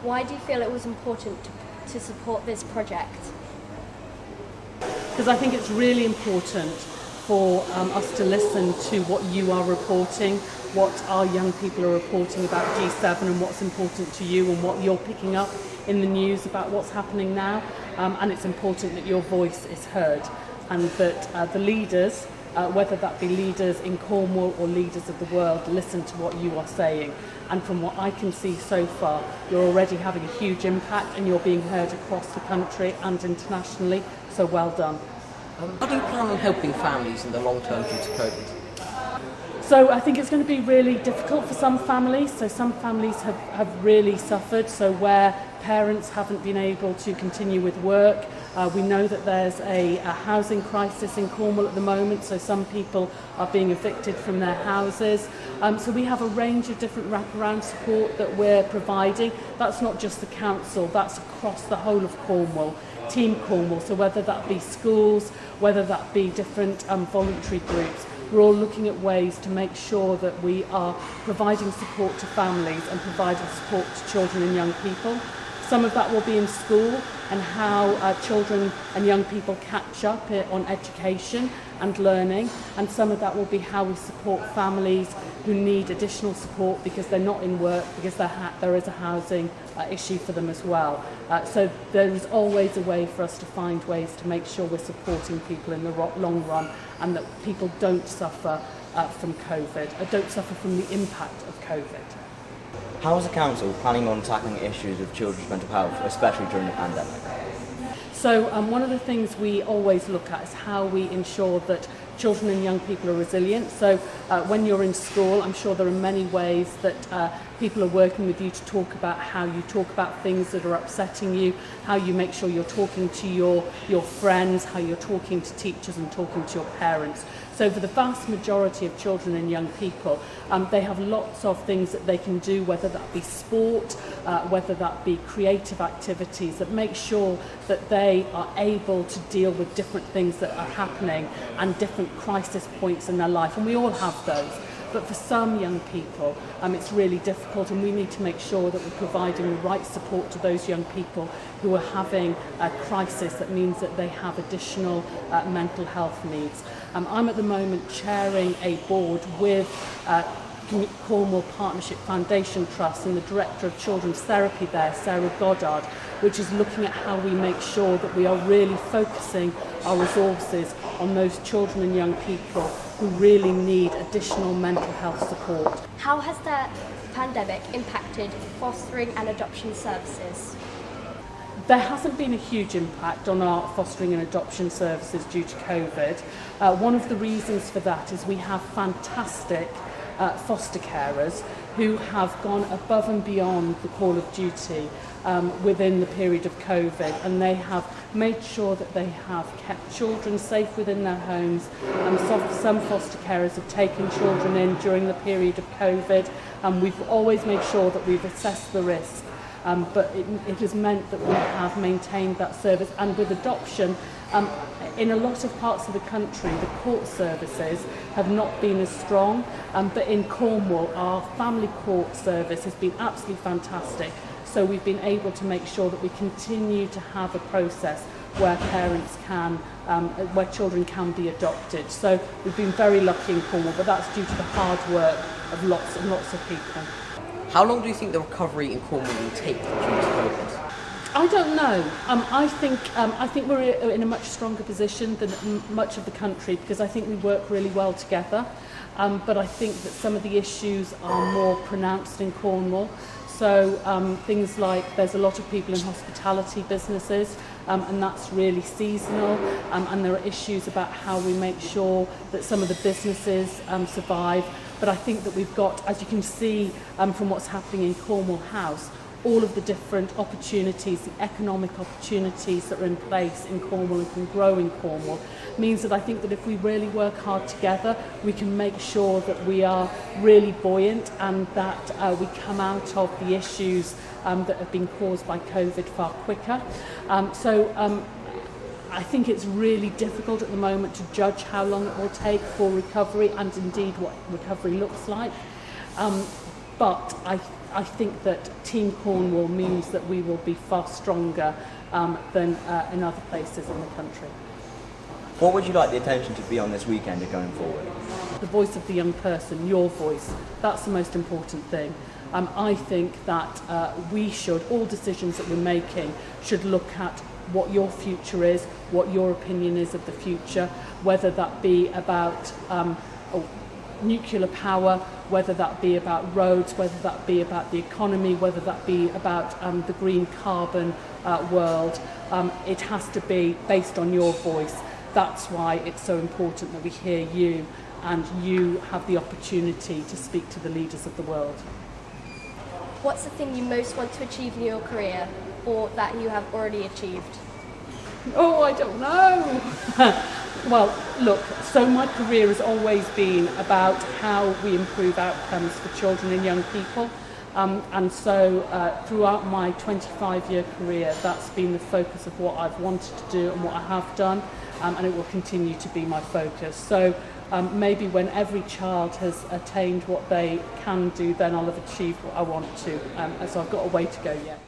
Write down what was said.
Why do you feel it was important to support this project? Because I think it's really important for us to listen to what you are reporting, what our young people are reporting about G7 and what's important to you and what you're picking up in the news about what's happening now. And it's important that your voice is heard and that the leaders, whether that be leaders in Cornwall or leaders of the world, listen to what you are saying. And from what I can see so far, you're already having a huge impact and you're being heard across the country and internationally, so well done. How do you plan on helping families in the long term due to COVID? So I think it's going to be really difficult for some families. So some families have really suffered. So where parents haven't been able to continue with work, we know that there's a housing crisis in Cornwall at the moment. So some people are being evicted from their houses. So we have a range of different wraparound support that we're providing. That's not just the council, that's across the whole of Cornwall. Team Cornwall, so whether that be schools, whether that be different voluntary groups, we're all looking at ways to make sure that we are providing support to families and providing support to children and young people. Some of that will be in school and how children and young people catch up on education and learning, and some of that will be how we support families who need additional support because they're not in work, because there is a housing issue for them as well. So there is always a way for us to find ways to make sure we're supporting people in the long run and that people don't suffer from COVID, don't suffer from the impact of COVID. How is the council planning on tackling issues of children's mental health, especially during the pandemic? So one of the things we always look at is how we ensure that children and young people are resilient. So when you're in school, I'm sure there are many ways that people are working with you to talk about how you talk about things that are upsetting you, how you make sure you're talking to your friends, how you're talking to teachers and talking to your parents. So for the vast majority of children and young people, they have lots of things that they can do, whether that be sport, whether that be creative activities, that make sure that they are able to deal with different things that are happening and different crisis points in their life. And we all have those. But for some young people, it's really difficult, and we need to make sure that we're providing the right support to those young people who are having a crisis that means that they have additional mental health needs. I'm at the moment chairing a board with Cornwall Partnership Foundation Trust and the Director of Children's Therapy there, Sarah Goddard, which is looking at how we make sure that we are really focusing our resources on those children and young people who really need additional mental health support. How has the pandemic impacted fostering and adoption services? There hasn't been a huge impact on our fostering and adoption services due to COVID. One of the reasons for that is we have fantastic foster carers who have gone above and beyond the call of duty within the period of COVID, and they have made sure that they have kept children safe within their homes. Some foster carers have taken children in during the period of COVID, and we've always made sure that we've assessed the risk. But it has meant that we have maintained that service. And with adoption, in a lot of parts of the country, the court services have not been as strong. But in Cornwall, our family court service has been absolutely fantastic. So we've been able to make sure that we continue to have a process where parents can, where children can be adopted. So we've been very lucky in Cornwall, but that's due to the hard work of lots and lots of people. How long do you think the recovery in Cornwall will take due to COVID? I don't know. I think we're in a much stronger position than much of the country because I think we work really well together. But I think that some of the issues are more pronounced in Cornwall. So things like there's a lot of people in hospitality businesses, and that's really seasonal. And there are issues about how we make sure that some of the businesses survive. But I think that we've got, as you can see from what's happening in Cornwall House, all of the different opportunities, the economic opportunities that are in place in Cornwall and can grow in Cornwall, means that I think that if we really work hard together, we can make sure that we are really buoyant and that we come out of the issues that have been caused by COVID far quicker. I think it's really difficult at the moment to judge how long it will take for recovery and indeed what recovery looks like. But I think that Team Cornwall means that we will be far stronger than in other places in the country. What would you like the attention to be on this weekend and going forward? The voice of the young person, your voice, that's the most important thing. I think that all decisions that we're making should look at what your future is, what your opinion is of the future, whether that be about nuclear power, whether that be about roads, whether that be about the economy, whether that be about the green carbon world. It has to be based on your voice. That's why it's so important that we hear you and you have the opportunity to speak to the leaders of the world. What's the thing you most want to achieve in your career, or that you have already achieved? Oh, I don't know. Well, look, so my career has always been about how we improve outcomes for children and young people. And so throughout my 25-year career, that's been the focus of what I've wanted to do and what I have done, and it will continue to be my focus. So maybe when every child has attained what they can do, then I'll have achieved what I want to. So I've got a way to go yet.